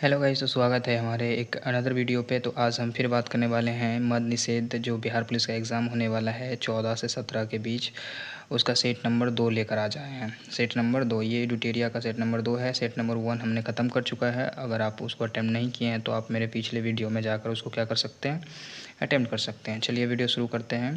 Hello guys, तो स्वागत है हमारे एक अनदर वीडियो पे। तो आज हम फिर बात करने वाले हैं मद निषेध, जो बिहार पुलिस का एग्ज़ाम होने वाला है 14 से 17 के बीच। उसका सेट नंबर 2 लेकर आ जाए हैं। सेट नंबर 2 ये एडुटेरिया का सेट नंबर 2 है। सेट नंबर 1 हमने ख़त्म कर चुका है। अगर आप उसको अटैम्प्ट नहीं किए हैं तो आप मेरे पिछले वीडियो में जाकर उसको क्या कर सकते हैं, अटैम्प्ट कर सकते हैं। चलिए वीडियो शुरू करते हैं।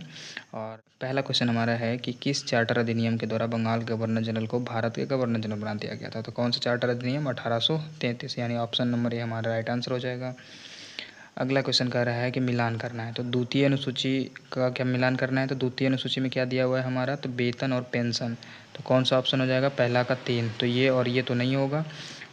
और पहला क्वेश्चन हमारा है कि किस चार्टर अधिनियम के द्वारा बंगाल गवर्नर जनरल को भारत के गवर्नर जनरल बना दिया गया था। तो कौन सा चार्टर अधिनियम? 1833, यानी ऑप्शन नंबर ए हमारा राइट आंसर हो जाएगा। अगला क्वेश्चन कह रहा है कि मिलान करना है, तो द्वितीय अनुसूची का क्या मिलान करना है। तो द्वितीय अनुसूची में क्या दिया हुआ है हमारा, तो वेतन और पेंशन। तो कौन सा ऑप्शन हो जाएगा? पहला का 3, तो ये और ये तो नहीं होगा।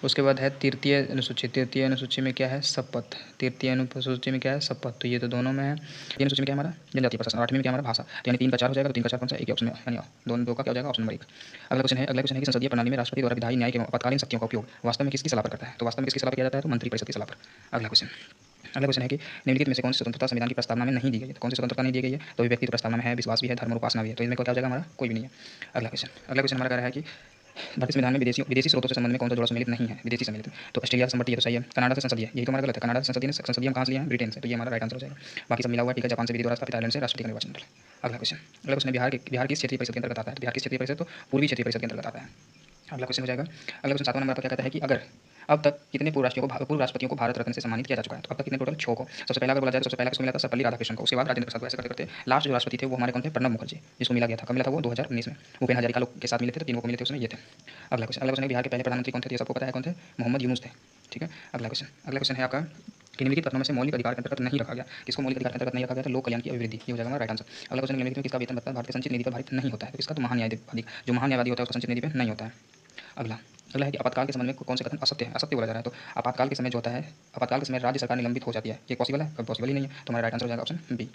उसके बाद है तृतीय अनुसूची। तृतीय अनुसूची में क्या है? शपथ। तृतीय अनुसूची में क्या है? शपथ। तो ये तो दोनों में है। तृतीय अनुसूची में क्या हमारा? जनजातीय प्रशासन। 8वीं में क्या हमारा? भाषा। तो यानी 3 का 4 हो जाएगा। तो 3 का 4 कौन सा? एक ही ऑप्शन में, यानी दोनों दो का क्या हो जाएगा? Option number 1। अगला क्वेश्चन है कि संसदीय प्रणाली में राष्ट्रपति द्वारा विधायी, न्यायिक एवं आपातकालीन शक्तियों का उपयोग वास्तव में किसकी सलाह पर करता है। तो वास्तव में किसकी सलाह पर किया जाता है? तो मंत्रिपरिषद की सलाह पर। अगला क्वेश्चन है कि निम्नलिखित में से कौन सी स्वतंत्रता संविधान की प्रस्तावना में नहीं दी गई है। तो कौन सी स्वतंत्रता नहीं दी गई है? तो व्यक्ति प्रस्तावना में है, विश्वास भी है, धर्म और उपासना भी है। तो इनमें क्या हो जाएगा हमारा? कोई भी नहीं है। अगला क्वेश्चन हमारा कह रहा है कि भारतीय संविधान में विदेशी स्रोतों से संबंध में कौन सा जोड़ा सम्मिलित नहीं है? विदेशी सम्मिलित में तो ऑस्ट्रेलिया से संबंधित है, तो सही है। कनाडा से संसदीय, यही तो हमारा गलत है। कनाडा से संसदीय हम कहाँ से लिए हैं? ब्रिटेन से। तो ये हमारा राइट आंसर हो जाएगा। बाकी सब मिला हुआ ठीक है। जापान से विधि द्वारा स्थापित, आयरलैंड से राष्ट्रपति का निर्वाचन मंडल। अगला क्वेश्चन है बिहार किस क्षेत्रीय परिषद के अंतर्गत आता है? तो बिहार किस क्षेत्रीय परिषद? तो पूर्वी क्षेत्रीय परिषद के अंतर्गत आता है। अगला क्वेश्चन हो जाएगा। अगला क्वेश्चन 7वां नंबर पर क्या कहता है कि अगर अब तक कितने पूर्व राष्ट्रपतियों को भारत रत्न से सम्मानित किया जा चुका है। तो अब तक कितने? टोटल 6 को। सबसे पहला अगर बोला जाए तो सबसे पहला किसको मिला था? सर्वपल्ली राधाकृष्णन को। उसके बाद राजेंद्र प्रसाद को। ऐसे करते करते लास्ट जो राष्ट्रपति थे वो हमारे कौन थे? प्रणब मुखर्जी, जिसको मिला गया था। कब मिला था वो? 2019 में। भूपेन हजारिका लोग के साथ मिले थे, तो तीनों को मिले थे उसमें, ये थे। अगला क्वेश्चन है बिहार के पहले प्रधानमंत्री कौन थे? तो ये सबको पता है कौन थे? मोहम्मद यूनुस थे। ठीक है। अगला क्वेश्चन है आपका कि निम्नलिखित कथनों में से मौलिक अधिकार के अंतर्गत नहीं रखा गया। किसको मौलिक अधिकार के अंतर्गत नहीं रखा गया? तो लोक कल्याण की अभिवृद्धि, ये हो जाएगा हमारा राइट आंसर। अगला क्वेश्चन निम्नलिखित में किसका वेतन भत्ता भारत के संचित निधि पर भारित नहीं होता है? तो इसका तो महान्यायवादी, जो महान्यायवादी होता है उसका संचित निधि पर नहीं होता है। अगला अगला है कि आपातकाल के संबंध में कौन से कथन असत्य है? असत्य बोला जा रहा है। तो आपातकाल के समय जो होता है, आपातकाल के समय राज्य सरकार निलंबित हो जाती है, ये पॉसिबल है? कभी पॉसिबल ही नहीं है। तो हमारा राइट आंसर हो जाएगा ऑप्शन बी।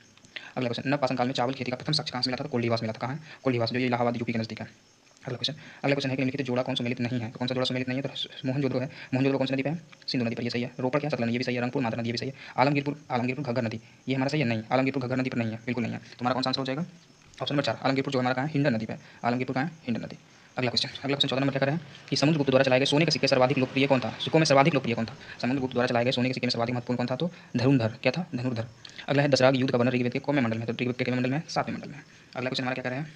अगला क्वेश्चन, नवपाषाण काल में चावल खेती का प्रथम साक्ष्य कहाँ से मिला था? तो कोल्डीवास मिला था। कहाँ है? कोल्डीवास, जो ये इलाहाबाद यूपी के नजदीक है। अगला क्वेश्चन है कि निम्नलिखित जोड़ा कौन सम्मिलित नहीं है? तो कौन सा जोड़ा सम्मिलित नहीं है? तो मोहनजोदड़ो है। मोहनजोदड़ो कौन सी नदी पे है? सिंधु नदी पर, ये सही है। रोपड़ क्या? सतलज, ये भी सही है। रंगपुर माता नदी, ये भी सही है। आलमगीरपुर घग्गर नदी, ये हमारा सही है? नहीं, आलमगीरपुर घग्गर नदी पर नहीं है, बिल्कुल नहीं है। तो हमारा कौन सा आंसर हो जाएगा? ऑप्शन नंबर 4, आलमगीरपुर, जो हमारा कहाँ है? हिंडन नदी पे है। आलमगीरपुर कहाँ है? हिंडन नदी। अगला क्वेश्चन 14 नंबर क्या कर रहे हैं कि समुद्रगुप्त द्वारा चलाए गए सोने के सिक्के सर्वाधिक लोकप्रिय कौन था? सिक्कों में सर्वाधिक लोकप्रिय कौन था? समुद्रगुप्त द्वारा चलाए गए सोने के सिक्के में सर्वाधिक महत्वपूर्ण कौन था? तो धनुर्धर। क्या था? धनुर्धर। अगला है दशराग युद्ध का वर्णन ऋग्वेद के कौन में मंडल में? तो ऋग्वेद के कितवें मंडल में? 7वें मंडल में। अगला क्वेश्चन हमारा क्या कर रहे हैं?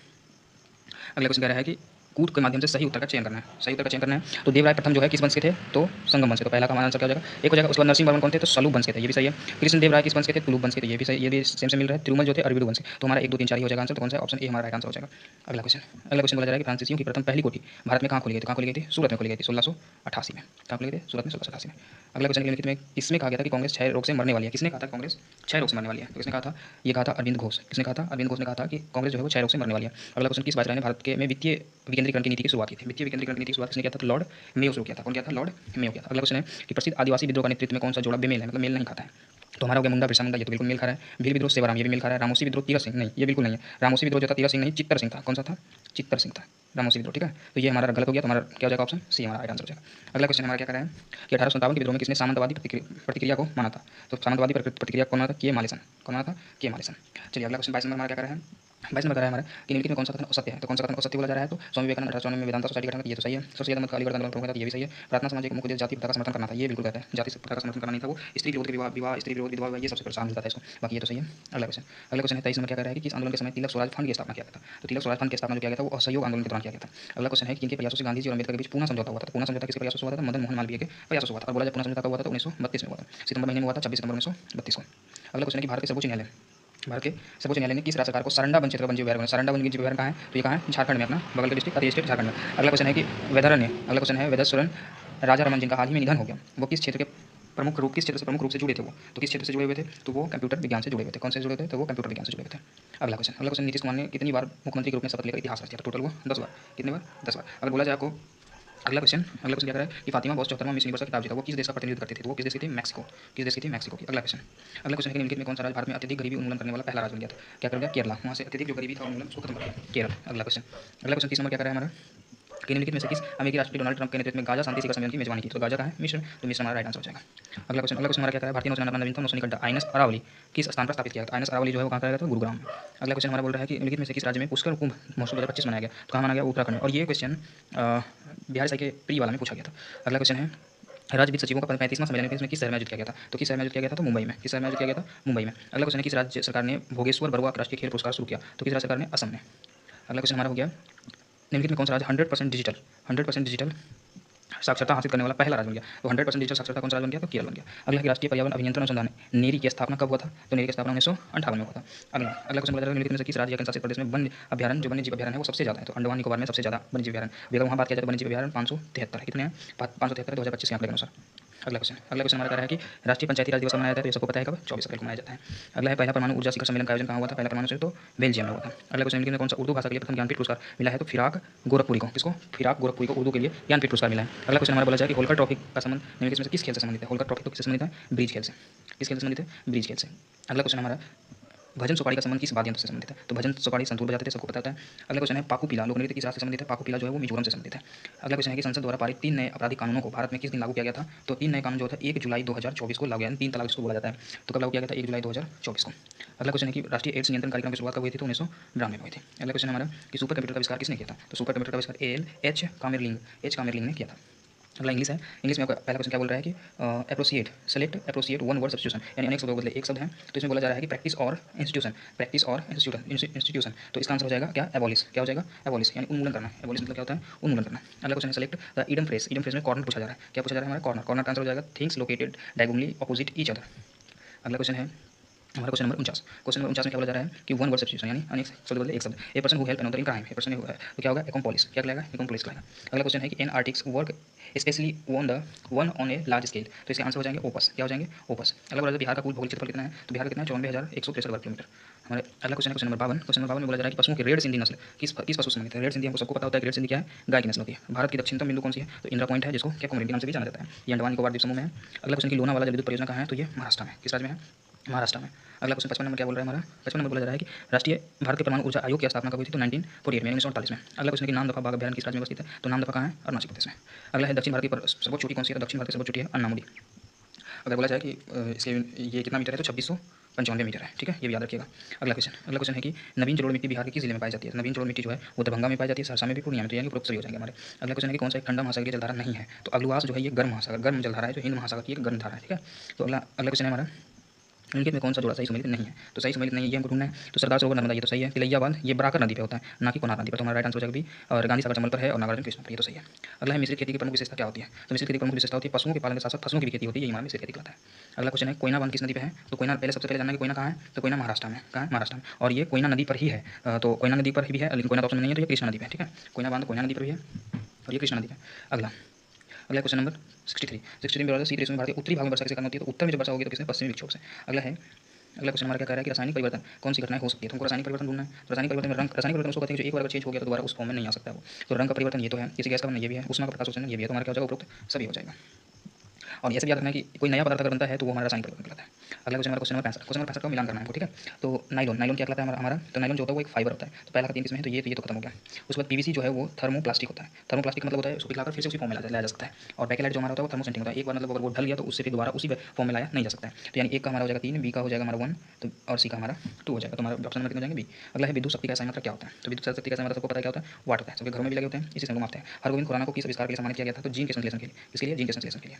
अगला क्वेश्चन कह रहा है कि कूट के माध्यम से सही उत्तर का चयन करना है। सही उत्तर का चयन करना है। तो देवराय प्रथम जो है किस वंश के थे? तो संगम वंश के। तो पहला का हमारा आंसर क्या हो जाएगा? एक हो जाएगा। उसके बाद नरसिंह वर्मन कौन थे? तो सलूप वंश के थे, ये भी सही है। कृष्णदेव किस वंश के थे? तुलुप वंश के। तो ये भी सही, ये भी सेम से मिल रहा है। तिरुमल जो थे अरविड़ वंश के। तो हमारा 1 2 3 4 ही हो जाएगा आंसर। तो कौन सा? ऑप्शन ए हमारा राइट आंसर हो जाएगा। अगला क्वेश्चन बोला जा रहा है कि फ्रांसीसियों की प्रथम पहली कोठी भारत में कहाँ खोली गई थी? कहाँ खोली गई थी? सूरत में खोली गई थी 1688 में। कहाँ खोली गई थी? सूरत में 1688 में। अगला क्वेश्चन निम्नलिखित में किसमें कहा गया था कि कांग्रेस क्षय रोग से मरने वाली है? किसने कहा था कांग्रेस क्षय रोग से मरने वाली है? तो किसने कहा था? ये कहा था अरविंद घोष। किसने कहा था? अरविंद घोष ने कहा था कि कांग्रेस जो है वो क्षय रोग से मरने वाली है। अगला क्वेश्चन, किस वायसराय ने भारत के में वित्तीय विकेंद्रीकरण की नीति की शुरुआत की थी? वित्तीय विकेंद्रीकरण की नीति की शुरुआत किसने किया था? तो लॉर्ड मेयो शुरू किया था। कौन किया था? लॉर्ड मेयो किया था। अगला क्वेश्चन है कि प्रसिद्ध आदिवासी विद्रोह का नेतृत्व में कौन सा जोड़ा बेमेल है, मतलब मेल नहीं खाता है? तो हमारा हो गया मुंडा बिरसा मुंडा, ये तो बिल्कुल मेल खा रहा है। भील विद्रोह सेवाराम, ये भी मेल खा रहा है। रामोसी विद्रोह तीरथ सिंह, नहीं ये बिल्कुल नहीं है। रामोसी विद्रोह जो था तीरथ सिंह नहीं, चित्तर सिंह था। कौन सा था? चित्तर सिंह था रामोसी विद्रोह। ठीक है, तो ये हमारा गलत हो गया। तो हमारा क्या हो जाएगा? ऑप्शन सी हमारा राइट आंसर हो जाएगा। अगला क्वेश्चन हमारा क्या कर रहा है कि 1857 के विद्रोह में किसने सामंतवादी प्रतिक्रिया को माना था? तो सामंतवादी प्रतिक्रिया कौन माना था? के मालेसन। कौन माना था? के मालेसन। चलिए अगला क्वेश्चन 22 नंबर हमारा क्या कर रहा है? 22 नंबर कर रहा है हमारा कि निम्नलिखित में कौन सा कथन असत्य है? तो कौन सा कथन असत्य बोला जा रहा है? तो स्वामी विवेकानंद 1854 में वेदांता सोसाइटी का गठन किया, ये तो सही है। सबसे ज्यादा मत अलीगढ़ आंदोलन प्रमुख था, ये भी सही है। प्रार्थना समाज के मुख्य उद्देश्य जाति प्रथा का समर्थन करना था, ये बिल्कुल कहता है। जाति प्रथा का समर्थन करना नहीं था वो। स्त्री विरोध के विवाह स्त्री विरोध विधवा, ये सबसे परेशान मिलता था इसको। बाकी ये तो सही है। अगला क्वेश्चन है 23 नंबर क्या कह रहा है कि किस आंदोलन के समय तिलक स्वराज फंड की स्थापना किया गया था? तो तिलक स्वराज फंड की स्थापना जो किया गया था वो असहयोग आंदोलन के दौरान किया गया था। अगला क्वेश्चन है कि किनके प्रयासों से गांधी जी और अम्बेडकर के बीच पूना समझौता हुआ था? तो पूना समझौता किसके प्रयासों से हुआ था? मदन मोहन मालवीय के प्रयासों से हुआ था। और बोला जाए पूना समझौता कब हुआ था? तो 1932 में हुआ था। सितंबर महीने में हुआ था, 26 सितंबर 1932 को। अगला क्वेश्चन है कि भारत के सर्वोच्च न्यायालय ने किस राज्य सरकार को सरंडा वन क्षेत्र का वन्य विहार, सरंडा वन्य विहार कहाँ है? तो ये कहाँ है? झारखंड में, अपना बगल के डिस्ट्रिक्ट, स्टेट झारखंड में। अगला क्वेश्चन है कि वेदरण्य राजा रमन जिनका हाल ही में निधन हो गया, वो किस क्षेत्र से प्रमुख रूप से जुड़े थे? वो तो किस क्षेत्र से जुड़े हुए थे? तो वो कंप्यूटर विज्ञान से जुड़े हुए थे। कौन से जुड़े थे? तो वो कंप्यूटर विज्ञान से जुड़े हुए थे। अगला क्वेश्चन नीतीश कुमार ने कितनी बार मुख्यमंत्री के रूप में शपथ लेकर इतिहास रच दिया? तो टोटल वो 10 बार। कितने बार? 10 बार। अगर बोला जाए आपको अगला क्वेश्चन क्या कर रहा है कि फातिमा बॉस 74वां मिस यूनिवर्स का खिताब जीता, वो किस देश का प्रतिनिधित्व करती थी? तो वो किस देश की थी? मैक्सिको। किस देश की थी? मैक्सिको की। अगला क्वेश्चन है कि निम्नलिखित में कौन सा राज्य भारत में अत्यधिक गरीबी उन्मूलन करने वाला पहला राज्य बन गया था? क्या कर गया? केरला। वहाँ से अत्यधिक जो गरीबी था उन्मूलन उसको खत्म कर दिया, केरल। अगला क्वेश्चन 30 नंबर क्या कर रहा है हमारा कि निम्नलिखित में से किस अमेरिकी राष्ट्रपति डोनाल्ड ट्रंप के नेतृत्व में गाजा शांति शिखर सम्मेलन की मेजबानी की? तो गाजा का है? मिश्र। तो मिश्र हमारा राइट आंसर हो जाएगा। अगला क्वेश्चन हमारा क्या कर रहा है? भारतीय नौसेना का नवीनतम नौसैनिक अड्डा आईएनएस अरावली किस स्थान पर स्थापित किया गया? आईएनएस अरावली जो है वो कहाँ कराया गया था? गुरुग्राम में। अगला क्वेश्चन हमारा बोल रहा है कि निम्नलिखित में से किस राज्य में पुष्कर कुंभ महोत्सव 2025 मनाया गया? तो कहाँ मनाया गया? उत्तराखंड में। और ये क्वेश्चन बिहार साई के प्री वाला में पूछा गया था। अगला क्वेश्चन है राज्य वित्त सचिवों का 35वां सम्मेलन इसमें किस शहर में आयोजित किया गया था? तो किस शहर में आयोजित किया गया था? तो मुंबई में। किस शहर में आयोजित किया गया था? मुंबई में। अगला क्वेश्चन है किस राज्य सरकार ने भोगेश्वर बरुआ राष्ट्रीय खेल पुरस्कार शुरू किया? तो किस राज्य सरकार ने? असम ने। अगला क्वेश्चन हमारा हो गया निम्नलिखित में कौन सा राज्य 100% डिजिटल साक्षरता हासिल करने वाला पहला राज्य बन गया? तो 100% डिजिटल साक्षरता कौन सा राज्य बन गया? तो केरल बन गया। अगला है कि राष्ट्रीय पर्यावरण अभियंत्रण अनुसंधान नेरी की स्थापना कब हुआ था? तो नेरी की स्थापना 1958 में हुआ था। अगला क्वेश्चन बोला जा रहा है निम्नलिखित में से किस राज्य या केंद्र शासित प्रदेश में वन्य अभ्यारण्य जो वन्य जीव अभ्यारण्य है वो सबसे ज़्यादा है? तो अंडमान निकोबार में सबसे ज़्यादा वन्य जीव अभ्यारण्य। अगर वहाँ बात किया जाए तो वन्य जीव अभ्यारण्य 573 है। कितने हैं? 573 2025 के आंकड़े के अनुसार। अगला क्वेश्चन हमारा कह रहा है कि राष्ट्रीय पंचायती राज दिवस मनाया जाता है तो ये सबको पता है कब? 24 अप्रैल को मनाया जाता है। अगला है पहला परमाणु ऊर्जा शिखर सम्मेलन का आयोजन कहाँ हुआ था? पहला परमाणु शिखर तो बेल्जियम में हुआ था। अगला क्वेश्चन में कौन सा उर्दू भाषा के लिए प्रथम ज्ञानपीठ पुरस्कार मिला है? तो फिराक गोरखपुरी को। किसको? फिराक गोरखपुरी को उर्दू के लिए ज्ञानपीठ पुरस्कार मिला है। अगला क्वेश्चन हमारा बोला जाए कि होलकर ट्रॉफी का संबंध निम्नलिखित में से किस खेल से संबंधित है? होलकर ट्रॉफी तो किससे संबंधित है? ब्रिज खेल से। किस खेल से संबंधित है? ब्रिज खेल से। अगला क्वेश्चन हमारा भजन सोपाड़ी का संबंध किस वाद्य यंत्र से संबंधित है? तो भजन सोपाड़ी संतूर बजाते थे, सबको पता है। अगला क्वेश्चन है पाकू पीला लोक नृत्य किस राज्य से संबंधित है? पाकू पीला जो है वो मिजोरम से संबंधित है। अगला क्वेश्चन है कि संसद द्वारा पारित 3 नए आपराधिक कानूनों को भारत में किस दिन लागू किया गया था? तो 3 नए कानून जो था 1 जुलाई 2024 को लागू किया, 3 तलाक इसको बोला जाता है। तो कब लागू किया गया था? 1 जुलाई 2024 को। अगला क्वेश्चन है कि राष्ट्रीय एड्स नियंत्रण कार्यक्रम की शुरुआत कब हुई थी? तो 1992 में हुई थी। अगला क्वेश्चन हमारा कि सुपर कंप्यूटर का आविष्कार किसने किया था? तो सुपर कंप्यूटर का आविष्कार एच कामेरलिंग ने किया था। अगला इंग्लिश है। इंग्लिश में आपका पहला क्वेश्चन क्या बोल रहा है कि appreciate select appreciate one word substitution यानी अनेक शब्दों के बदले एक शब्द है। तो इसमें बोला जा रहा है कि प्रैक्टिस और इंस्टीट्यूशन। तो इसका आंसर हो जाएगा क्या? एबॉलिश। क्या हो जाएगा? एबॉलिश यानी उन्मूलन करना। एबॉलिश मतलब क्या होता है? उन्मूलन करना। अगला क्वेश्चन है सेलेक्ट द इडम फ्रेज में कॉर्नर पूछा जा रहा है। क्या पूछा जा रहा है? हमारा कॉर्नर का आंसर हो जाएगा things located diagonally opposite each other. अगला क्वेश्चन है हमारा क्वेश्चन नंबर 49। क्वेश्चन नंबर 49 में क्या बोला जा रहा है कि वन वर्ड सब्स्टिट्यूशन यानी अनेक शब्द बदले एक शब्द। A person who help another in crime. A person who है तो क्या होगा? एकम्पोलिस। क्या कहलाएगा? एकम्पोलिस कहलाएगा। अगला क्वेश्चन है कि an artics work specially on a large scale. तो इसके आंसर हो जाएंगे ओपस। क्या हो जाएंगे? ओपस। अगला बोला बिहार का कुल भौगोलिक क्षेत्रफल कितना है? तो बिहार का कितना है? 54,163 वर्ग किलोमीटर। हमारे अगला क्वेश्चन है क्वेश्चन नंबर 52। क्वेश्चन नंबर 52 में बोला जा रहा है कि पशुओं की रेड सिंधी नस्ल किस पशु से संबंधित है? रेड सिंधी हमको सबको पता होता है कि रेड सिंधी क्या है? गाय की नस्ल होती है। भारत की दक्षिणतम बिंदु कौन सी है? तो इंदिरा पॉइंट है जिसको कैप्कोमरिन के नाम से भी जाना जाता है। ये अंडमान निकोबार द्वीप समूह में है। अगला क्वेश्चन की लोनावाला जल विद्युत परियोजना कहाँ है? तो ये महाराष्ट्र में। किस राज्य में है? महाराष्ट्र में। अगला क्वेश्चन 55 नंबर क्या बोल रहा है हमारा? 55 नंबर बोला जा रहा है कि राष्ट्रीय भारत के परमाणु ऊर्जा आयोग की स्थापना कब हुई थी? तो 1948 में 1948 में। अगला क्वेश्चन है कि नामदफा बाघ अभ्यारण्य किस राज्य में अवस्थित है? तो नामदफा कहाँ है? अरुणाचल प्रदेश में। अगला है दक्षिण भारत की सर्वोच्च चोटी कौन सी है? तो दक्षिण भारत की सर्वोच्च चोटी है अन्नामुदी। अगर बोला जाए कि इसके ये कितना मीटर है? तो 2695 मीटर है। ठीक है, ये भी याद रखिएगा। अगला क्वेश्चन है कि नवीन जलोढ़ मिट्टी बिहार के किस जिले में पाई जाती है? नवीन जलोढ़ मिट्टी जो है वो दरभंगा में पाई जाती है, सहरसा में भी, पूर्णिया में। तो यानी उपरोक्त सभी हो जाएंगे हमारे। अगला क्वेश्चन है कि कौन सा एक ठंडा महासागर की जलधारा नहीं है? तो अग्लुआस जो है ये गर्म जलधारा है, जो हिंद महासागर की एक गर्म धारा है। ठीक है, तो अगला क्वेश्चन है हमारा निम्नलिखित में कौन सा जोड़ा सही सम्मिलित नहीं है? तो सही सम्मिलित नहीं है ये हमको ढूंढना है। तो सरदार सरोवर नर्मदा ये तो सही है। तिलैया बांध ये बराकर नदी पे होता है, ना कि कोनार नदी पर। तो हमारा राइट आंसर हो जाएगा बी। और गांधी सागर चंबल पर है और नागार्जुन कृष्ण पर, ये तो सही है। अगला है मिश्रित खेती की प्रमुख विशेषता क्या होती है? तो मिश्रित खेती की प्रमुख विशेषता होती है पशुओं के पालन के साथ साथ फसलों की भी खेती होती है, ये हमारा मिश्रित खेती कहलाता है। अगला क्वेश्चन है कोयना बांध किस नदी पे है? तो कोयना पहले सबसे पहले जानना है कि कोयना कहाँ है? तो कोयना महाराष्ट्र में। कहाँ है? महाराष्ट्र में। और ये कोयना नदी पर ही है। तो कोयना नदी पर भी है, लेकिन कोयना ऑप्शन में नहीं है, तो ये कृष्णा नदी पर है। ठीक है, कोयना बांध कोयना नदी पर भी है और ये कृष्णा नदी पर। अगला क्वेश्चन नंबर 63 में बोला था शीत ऋतु में भारत के उत्तरी भाग में वर्षा किसके कारण होती है? तो उत्तर में जब वर्षा होगी तो किसमें? पश्चिमी विक्षोभ से। अगला क्वेश्चन हमारा क्या कह रहा है कि रासायनिक परिवर्तन कौन सी घटनाएं हो सकती है? तो हमको रासायनिक परिवर्तन ढूंढना है। तो रासायनिक परिवर्तन उसको कहते हैं जो एक बार चेंज हो गया तो दोबारा उस फॉर्म में नहीं आ सकता है वो। तो रंग का परिवर्तन ये तो है, किसी गैस का बनना ये भी है, ऊष्मा का प्रकाश उत्सर्जन ये भी है। तो हमारा क्या हो जाएगा? उपरोक्त सभी हो जाएगा। और ये सब याद रखना है कि कोई नया पदार्थ अगर बनता है तो वो हमारा रासायनिक परिवर्तन कहलाता है। अगला क्वेश्चन हमारा क्वेश्चन नंबर 65 का मिलान करना है हमको। ठीक है, तो नाइलॉन क्या कहलाता है हमारा? तो नाइलॉन जो होता है वो एक फाइबर होता है। तो पहला का 3 किस्में हैं, तो ये तो खत्म हो गया। उसके बाद पीवीसी जो है वो थर्मोप्लास्टिक होता है। थर्मोप्लास्टिक मतलब होता है उसको पिघलाकर फिर से उसी फॉर्म में लाया जा सकता है। और बैकेलाइट जो हमारा होता है वो थर्मोसेंटिंग होता है। एक बार मतलब अगर वो ढल गया तो उससे फिर दोबारा उसी फॉर्म में लाया नहीं जा सकता है। तो यानी एक का हमारा हो जाएगा 3, बी का हो जाएगा हमारा 1, तो और सी का हमारा 2 हो जाएगा। तो हमारा ऑप्शन नंबर कितने हो जाएंगे? बी। अगला है विद्युत शक्ति का मात्रा क्या होता है? तो विद्युत शक्ति का मात्रा सबको पता है क्या होता है? वाट होता है। सबके घरों में भी लगे होते हैं, इसी से हम मापते हैं। हरगोविंद खुराना को किस आविष्कार के लिए सम्मानित किया गया था? तो जीन के संश्लेषण के लिए। इसके लिए जीन के संश्लेषण के लिए।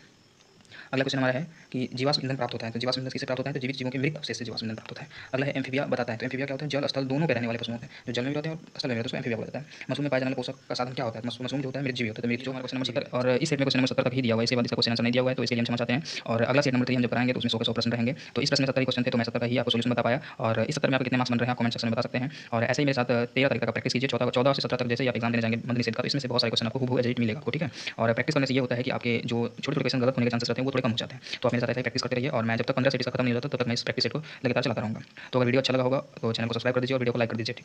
अगला क्वेश्चन हमारा है कि जीवाश्म ईंधन प्राप्त होता है। तो जीवाश्म ईंधन किससे प्राप्त होता है? तो जीवित जीवों के मृत अवशेष से जीवाश्म ईंधन प्राप्त होता है। अगला है एम्फीबिया बताता है। तो एम्फीबिया क्या होता है? जल स्थल दोनों पे रहने वाले पशु होते हैं, जो जल में भी रहते हैं और स्थल में भी रहते हैं, उसको एम्फीबिया बोला जाता है। मशरूम में पाए जाने वाले पोषक का साधन क्या होता है? मशरूम जो होता है मृतजीवी होता है। मृत जो हमारा क्वेश्चन नंबर 70 और इस सेट में क्वेश्चन नंबर 70 तक ही दिया हुआ है, इसके बाद इसका क्वेश्चन आंसर नहीं दिया हुआ है, तो इसके लिए हम क्षमा चाहते हैं। और अगला सेट नंबर 3 हम जब कराएंगे तो उसमें 100 के 100 प्रश्न रहेंगे। तो इस प्रश्न में 70 क्वेश्चन थे, तो मैं 70 का ही आपको सोल्यूशन बता पाया। और इस 70 में आपको कितने मार्क्स बन रहे हैं आप कमेंट सेक्शन में बता सकते हैं। और ऐसे ही मेरे साथ 13 तारीख तक प्रैक्टिस कीजिए। 14 से 17 तक जैसे ही आप एग्जाम देने जाएंगे मध्य निषेध का, इसमें से बहुत सारे क्वेश्चन आपको हूबहू एज मिलेगा आपको। ठीक है, और प्रैक्टिस करने से ये होता है कि आपके जो छोटे क्वेश्चन गलत होने के चांसेस रहते हैं वो थोड़े कम हो जाते हैं। तो आप मेरे साथ ऐसे ही प्रैक्टिस करते रहिए और मैं जब तक 15 सेट इसका खत्म नहीं हो जाता तब तक मैं इस प्रैक्टिस सेट को लगातार चलाता रहूँगा। तो अगर वीडियो अच्छा लगा होगा तो चैनल को सब्सक्राइब कर दीजिए और वीडियो को लाइक कर दीजिए।